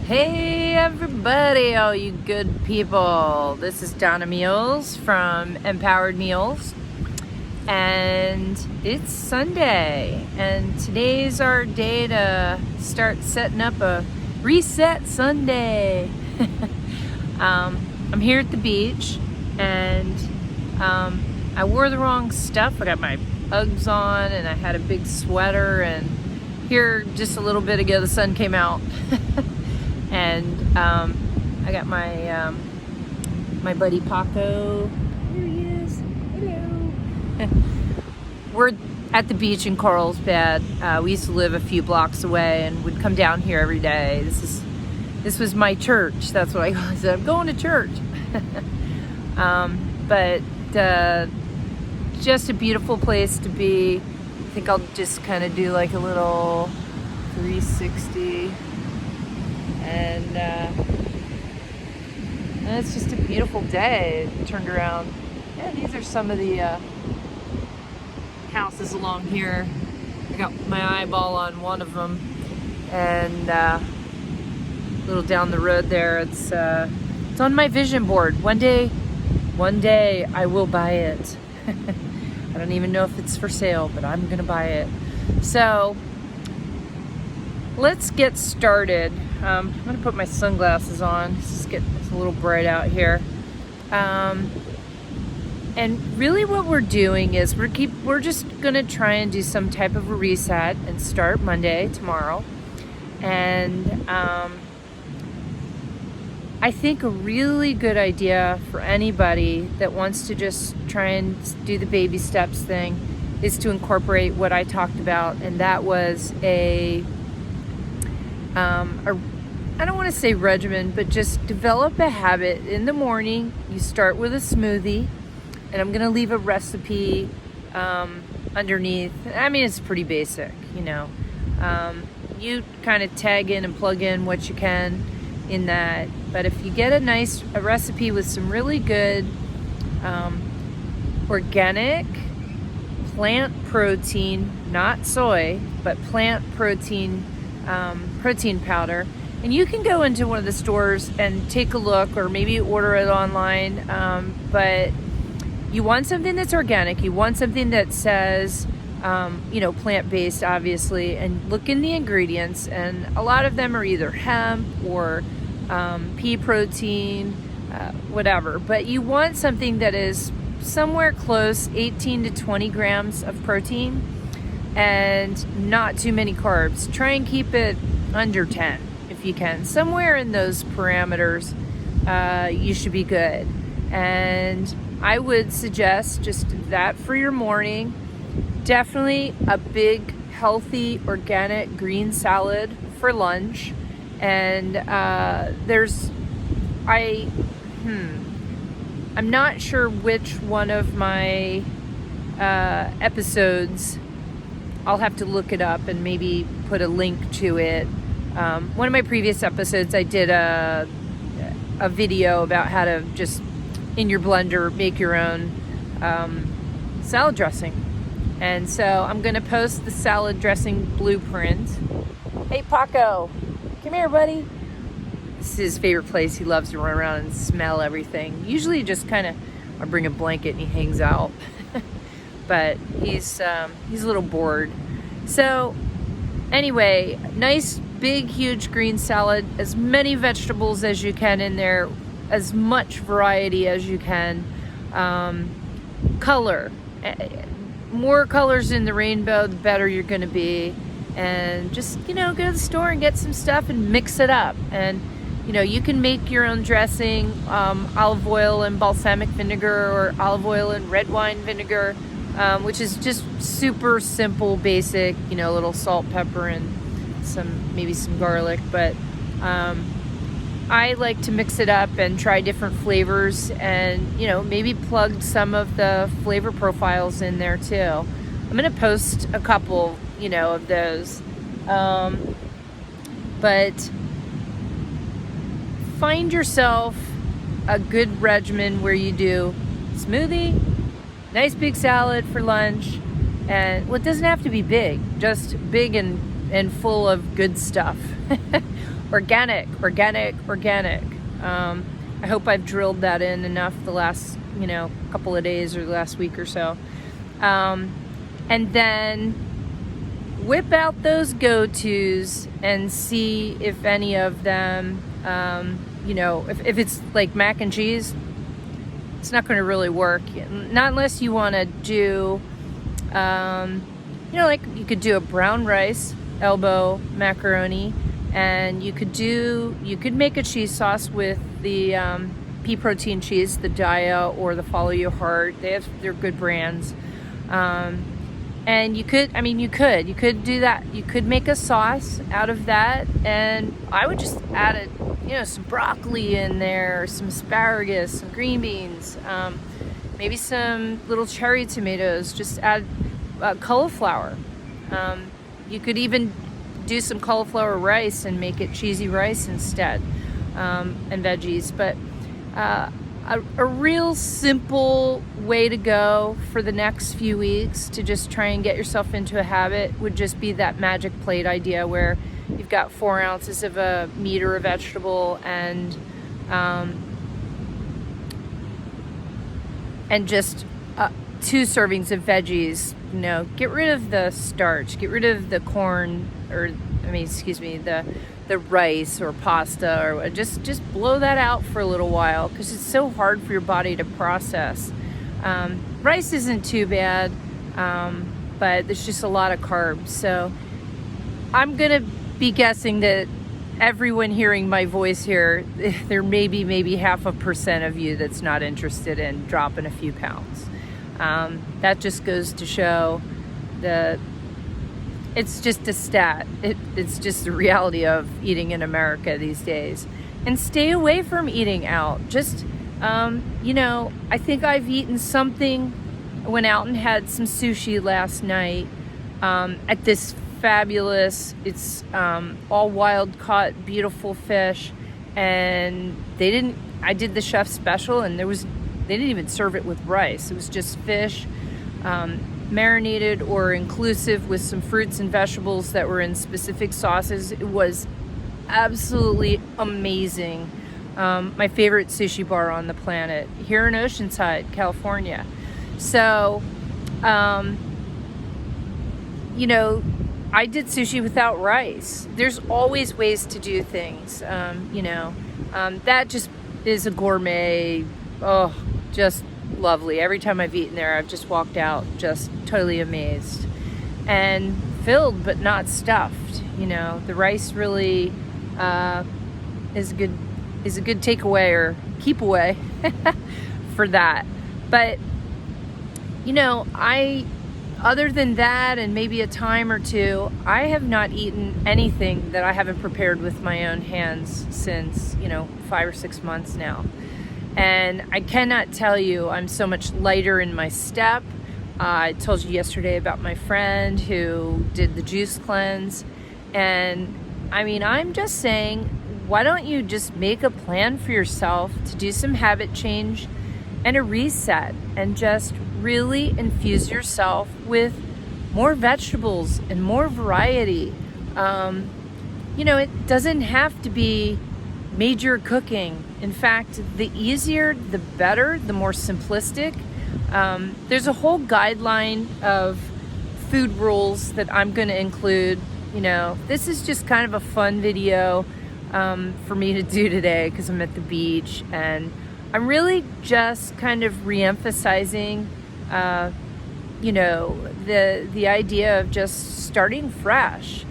Hey everybody, all you good people. This is Donna Meals from Empowered Meals, and it's Sunday, and today's our day to start setting up a reset Sunday. I'm here at the beach, and I wore the wrong stuff. I got my Uggs on, and I had a big sweater, and here just a little bit ago the sun came out. And I got my my buddy Paco. Here he is. Hello. We're at the beach in Carlsbad. We used to live a few blocks away and would come down here every day. This was my church. That's what I said. I'm going to church. But just a beautiful place to be. I think I'll just kind of do like a little 360. And it's just a beautiful day. Turned around. Yeah, these are some of the houses along here. I got my eyeball on one of them, and a little down the road there, it's on my vision board. One day I will buy it. I don't even know if it's for sale, but I'm gonna buy it. So let's get started. I'm gonna put my sunglasses on. It's a little bright out here. And really what we're doing is we're just gonna try and do some type of a reset and start Monday, tomorrow. And I think a really good idea for anybody that wants to just try and do the baby steps thing is to incorporate what I talked about, and that was I don't want to say regimen, but just develop a habit. In the morning, you start with a smoothie, and I'm going to leave a recipe underneath. I mean, it's pretty basic, you know. You kind of tag in and plug in what you can in that. But if you get a recipe with some really good organic plant protein, not soy, but plant protein powder. And you can go into one of the stores and take a look, or maybe order it online. But you want something that's organic. You want something that says, plant-based, obviously, and look in the ingredients. And a lot of them are either hemp or pea protein, whatever. But you want something that is somewhere close, 18 to 20 grams of protein, and not too many carbs. Try and keep it under 10 if you can. Somewhere in those parameters, you should be good. And I would suggest just that for your morning. Definitely a big, healthy, organic green salad for lunch. And I'm not sure which one of my episodes. I'll have to look it up and maybe put a link to it. One of my previous episodes, I did a video about how to just, in your blender, make your own salad dressing. And so I'm going to post the salad dressing blueprint. Hey, Paco, come here, buddy. This is his favorite place. He loves to run around and smell everything. Usually just kind of, I bring a blanket and he hangs out. But he's a little bored. So anyway, nice big huge green salad, as many vegetables as you can in there, as much variety as you can. Color, more colors in the rainbow, the better you're going to be. And just go to the store and get some stuff and mix it up. And you can make your own dressing, olive oil and balsamic vinegar, or olive oil and red wine vinegar. Which is just super simple, basic, a little salt, pepper, and maybe some garlic. But I like to mix it up and try different flavors, and maybe plug some of the flavor profiles in there too. I'm gonna post a couple, of those. But find yourself a good regimen where you do smoothie, nice big salad for lunch, and it doesn't have to be big, just big and and full of good stuff. Organic, organic, organic. I hope I've drilled that in enough the last, couple of days or the last week or so. And then whip out those go-tos and see if any of them, if it's like mac and cheese, it's not going to really work. Not unless you want to do, like you could do a brown rice elbow macaroni, and you could make a cheese sauce with the pea protein cheese, the Dia or the Follow Your Heart. They're good brands. And you could do that. You could make a sauce out of that, and I would just add some broccoli in there, some asparagus, some green beans, maybe some little cherry tomatoes. Just add cauliflower. You could even do some cauliflower rice and make it cheesy rice instead, and veggies. But a real simple way to go for the next few weeks to just try and get yourself into a habit would just be that magic plate idea, where you've got 4 ounces of a meat or a vegetable and just 2 servings of veggies. Get rid of the starch, get rid of the corn, the rice or pasta, or just blow that out for a little while, because it's so hard for your body to process. Rice isn't too bad, but there's just a lot of carbs. So I'm gonna be guessing that everyone hearing my voice here, there may be maybe 0.5% of you that's not interested in dropping a few pounds. That just goes to show that it's just a stat. It's just the reality of eating in America these days. And stay away from eating out. Just, I think I've eaten something. Went out and had some sushi last night at this fabulous, it's all wild caught, beautiful fish. And I did the chef special, and they didn't even serve it with rice. It was just fish, marinated or inclusive with some fruits and vegetables that were in specific sauces. It was absolutely amazing. My favorite sushi bar on the planet here in Oceanside, California. So, I did sushi without rice. There's always ways to do things. That just is a gourmet. Oh, just lovely. Every time I've eaten there, I've just walked out just totally amazed and filled, but not stuffed. The rice really is a good takeaway or keep away for that. But other than that, and maybe a time or two, I have not eaten anything that I haven't prepared with my own hands since 5 or 6 months now. And I cannot tell you, I'm so much lighter in my step. I told you yesterday about my friend who did the juice cleanse. And I'm just saying, why don't you just make a plan for yourself to do some habit change and a reset, and just really infuse yourself with more vegetables and more variety. It doesn't have to be major cooking. In fact, the easier, the better, the more simplistic. There's a whole guideline of food rules that I'm going to include. This is just kind of a fun video for me to do today because I'm at the beach, and I'm really just kind of re-emphasizing, the idea of just starting fresh.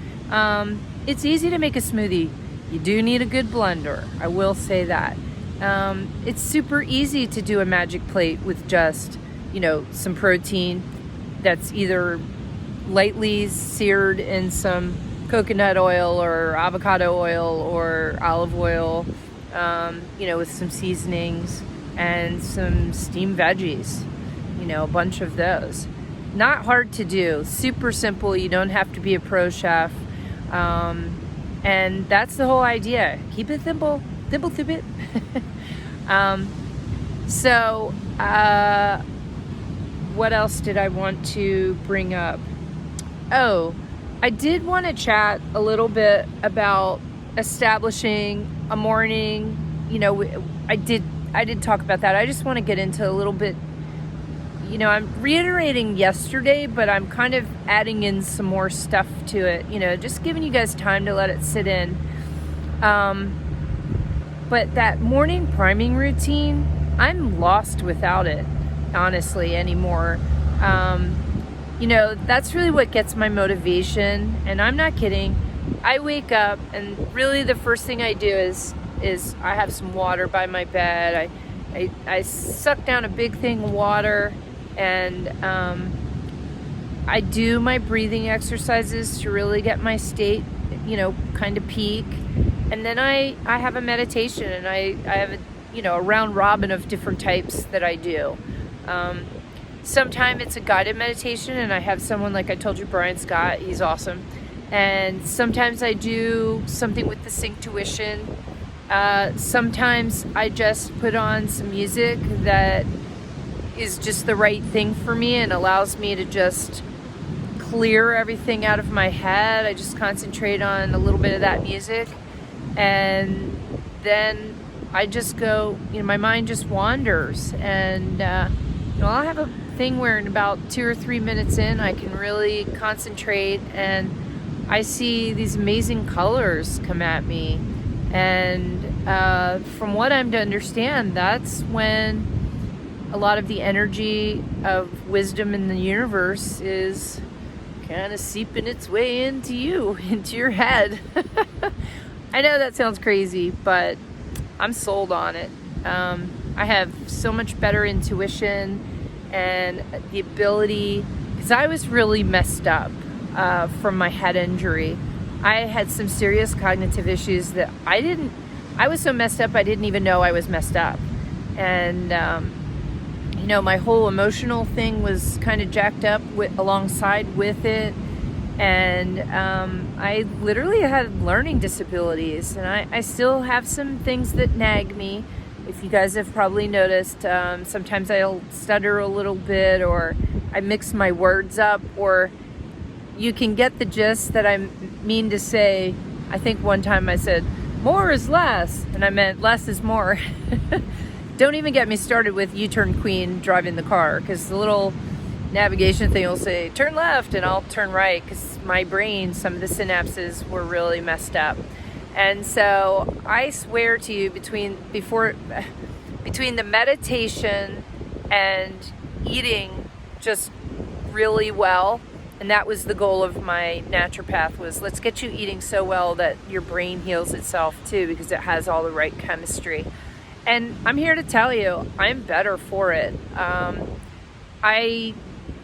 It's easy to make a smoothie. You do need a good blender, I will say that. It's super easy to do a magic plate with just, some protein that's either lightly seared in some coconut oil or avocado oil or olive oil, with some seasonings and some steamed veggies, a bunch of those. Not hard to do, super simple. You don't have to be a pro chef. And that's the whole idea. Keep it simple, it. What else did I want to bring up? Oh, I did want to chat a little bit about establishing a morning. I did talk about that. I just want to get into a little bit. I'm reiterating yesterday, but I'm kind of adding in some more stuff to it. Just giving you guys time to let it sit in. But that morning priming routine, I'm lost without it, honestly, anymore. That's really what gets my motivation, and I'm not kidding. I wake up, and really the first thing I do is I have some water by my bed. I suck down a big thing of water, and I do my breathing exercises to really get my state, kind of peak. And then I have a meditation, and I have a round robin of different types that I do. Sometimes it's a guided meditation, and I have someone, like I told you, Brian Scott, he's awesome. And sometimes I do something with the Synctuition. Sometimes I just put on some music that is just the right thing for me and allows me to just clear everything out of my head. I just concentrate on a little bit of that music, and then I just go, my mind just wanders, and I'll have a thing where in about 2 or 3 minutes in, I can really concentrate, and I see these amazing colors come at me. And from what I'm to understand, that's when a lot of the energy of wisdom in the universe is kind of seeping its way into you, into your head. I know that sounds crazy, but I'm sold on it. I have so much better intuition and the ability, because I was really messed up from my head injury. I had some serious cognitive issues that I was so messed up I didn't even know I was messed up. And my whole emotional thing was kind of jacked up alongside with it. And I literally had learning disabilities, and I still have some things that nag me. If you guys have probably noticed, sometimes I'll stutter a little bit, or I mix my words up, or you can get the gist that I mean to say. I think one time I said, more is less, and I meant less is more. Don't even get me started with U-turn queen driving the car, because the little navigation thing will say, turn left, and I'll turn right, because my brain, some of the synapses were really messed up. And so I swear to you, between the meditation and eating just really well, and that was the goal of my naturopath, was let's get you eating so well that your brain heals itself too, because it has all the right chemistry. And I'm here to tell you, I'm better for it. I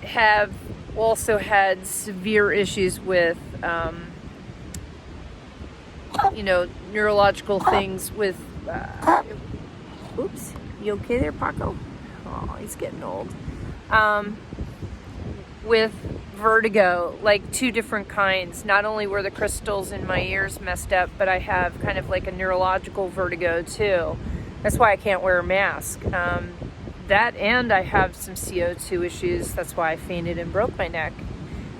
have also had severe issues with neurological things with oops, you okay there, Paco? Oh, he's getting old. With vertigo, like 2 different kinds. Not only were the crystals in my ears messed up, but I have kind of like a neurological vertigo too. That's why I can't wear a mask. That, and I have some CO2 issues. That's why I fainted and broke my neck.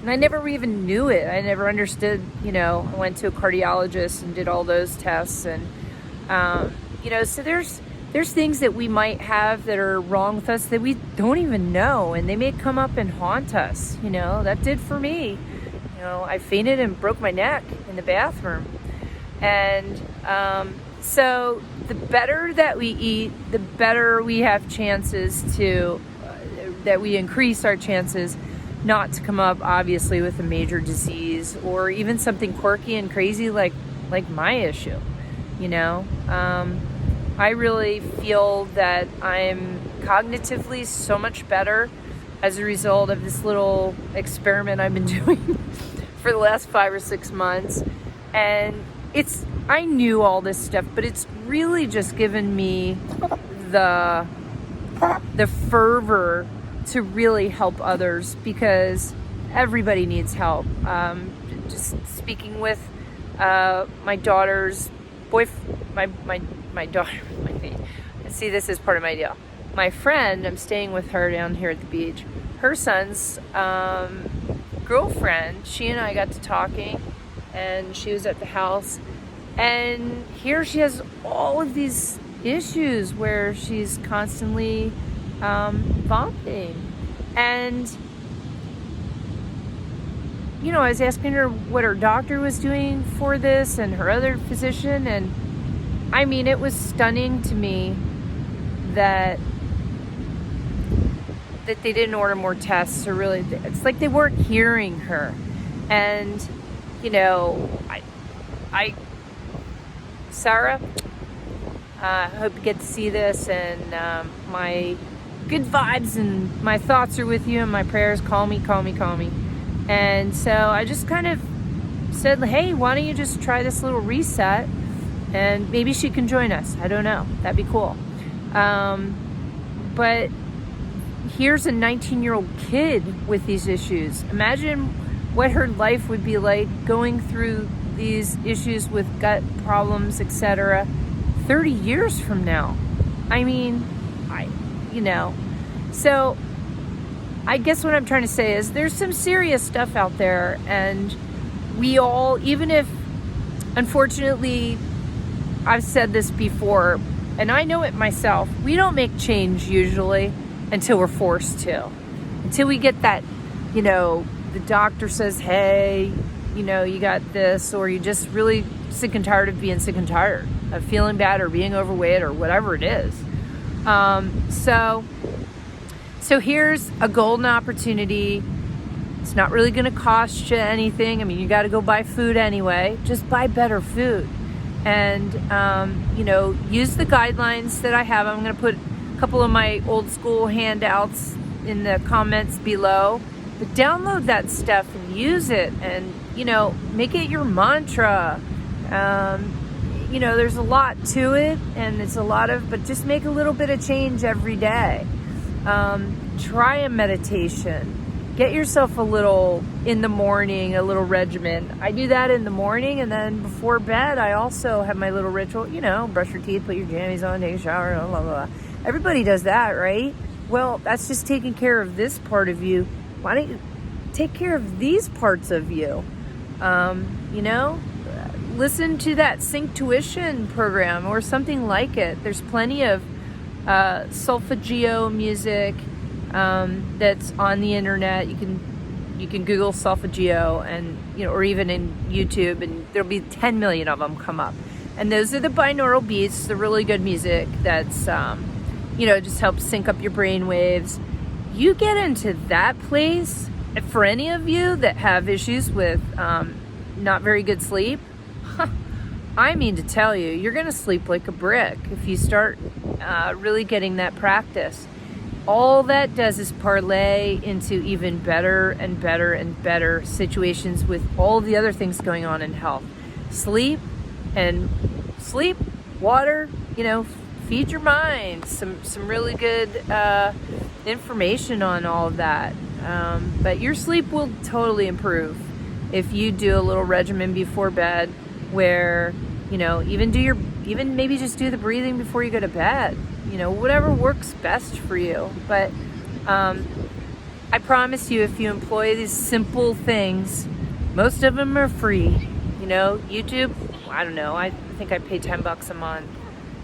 And I never even knew it. I never understood, I went to a cardiologist and did all those tests. And, so there's things that we might have that are wrong with us that we don't even know. And they may come up and haunt us. That did for me. I fainted and broke my neck in the bathroom. And so the better that we eat, the better we have chances that we increase our chances not to come up, obviously, with a major disease or even something quirky and crazy like my issue. I really feel that I'm cognitively so much better as a result of this little experiment I've been doing for the last 5 or 6 months. And I knew all this stuff, but it's really just given me the fervor to really help others, because everybody needs help. Just speaking with my daughter's boyfriend, my daughter, see, this is part of my deal. My friend, I'm staying with her down here at the beach. Her son's girlfriend, she and I got to talking, and she was at the house, and here she has all of these issues where she's constantly vomiting. And you know, I was asking her what her doctor was doing for this and her other physician, and I mean, it was stunning to me that they didn't order more tests, or really, it's like they weren't hearing her. And you know, Sarah, I hope you get to see this, and my good vibes and my thoughts are with you, and my prayers. Call me. And so I just kind of said, hey, why don't you just try this little reset, and maybe she can join us. I don't know, that'd be cool. But here's a 19-year-old kid with these issues. Imagine what her life would be like going through these issues with gut problems, etc., 30 years from now. I mean, so I guess what I'm trying to say is there's some serious stuff out there, and we all, even if, unfortunately, I've said this before, and I know it myself, we don't make change usually until we're forced to. Until we get that, you know, the doctor says, hey, you know, you got this, or you're just really sick and tired of being sick and tired, of feeling bad or being overweight or whatever it is. So here's a golden opportunity. It's not really going to cost you anything. I mean, you got to go buy food anyway. Just buy better food. And, you know, use the guidelines that I have. I'm going to put a couple of my old school handouts in the comments below. But download that stuff and use it, and, you know, make it your mantra. You know, there's a lot to it, and it's a lot of, but just make a little bit of change every day. Try a meditation. Get yourself a little, in the morning, a little regimen. I do that in the morning, and then before bed, I also have my little ritual. You know, brush your teeth, put your jammies on, take a shower, blah, blah, blah. Everybody does that, right? Well, that's just taking care of this part of you. Why don't you take care of these parts of you? You know, listen to that Sync Tuition program or something like it. There's plenty of solfeggio music that's on the internet. You can Google solfeggio, and you know, or even in YouTube, and there'll be 10 million of them come up. And those are the binaural beats, the really good music that's you know, just helps sync up your brain waves. You get into that place, for any of you that have issues with not very good sleep, I mean to tell you, you're going to sleep like a brick if you start really getting that practice. All that does is parlay into even better and better and better situations with all the other things going on in health. Sleep, water, you know, feed your mind. Some really good information on all of that. But your sleep will totally improve if you do a little regimen before bed, where, you know, even maybe just do the breathing before you go to bed. You know, whatever works best for you. But I promise you, if you employ these simple things, most of them are free. You know, YouTube, I don't know, I think I pay $10 a month.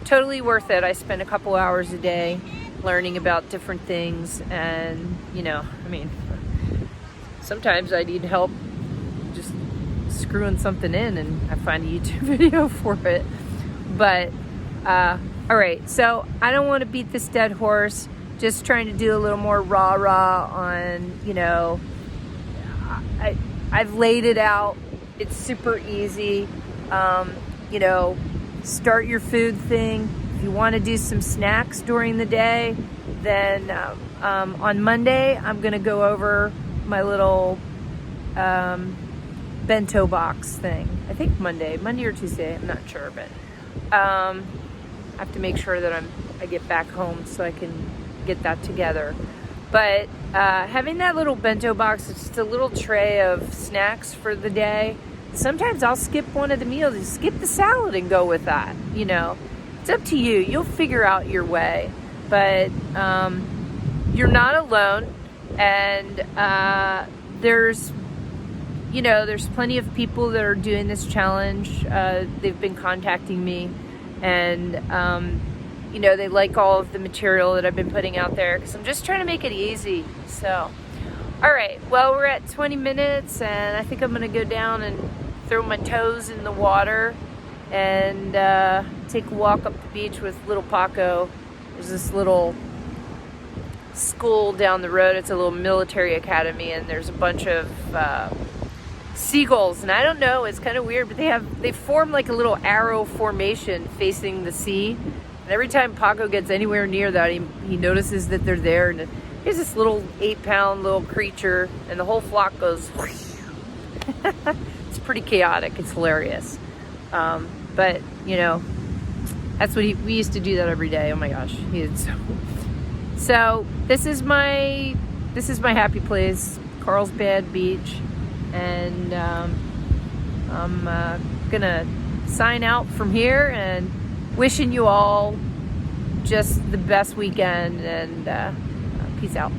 Totally worth it. I spend a couple hours a day learning about different things, and, you know, I mean, sometimes I need help just screwing something in, and I find a YouTube video for it. But all right, so I don't want to beat this dead horse, just trying to do a little more rah-rah on, you know, I've laid it out. It's super easy. You know, start your food thing. If you want to do some snacks during the day, then on Monday, I'm going to go over my little bento box thing. I think Monday or Tuesday, I'm not sure, but I have to make sure that I get back home so I can get that together. But having that little bento box, it's just a little tray of snacks for the day. Sometimes I'll skip one of the meals, just skip the salad and go with that. You know, it's up to you. You'll figure out your way. But you're not alone, and there's you know, there's plenty of people that are doing this challenge. They've been contacting me, and you know, they like all of the material that I've been putting out there because I'm just trying to make it easy. So, all right, well, we're at 20 minutes, and I think I'm gonna go down and throw my toes in the water and take a walk up the beach with little Paco. There's this little school down the road. It's a little military academy, and there's a bunch of seagulls, and I don't know, it's kind of weird, but they form like a little arrow formation facing the sea, and every time Paco gets anywhere near that, he notices that they're there, and here's this little 8-pound little creature, and the whole flock goes it's pretty chaotic. It's hilarious, but you know, that's what we used to do that every day. Oh my gosh, so this is my happy place, Carlsbad Beach, and I'm gonna sign out from here and wishing you all just the best weekend, and peace out.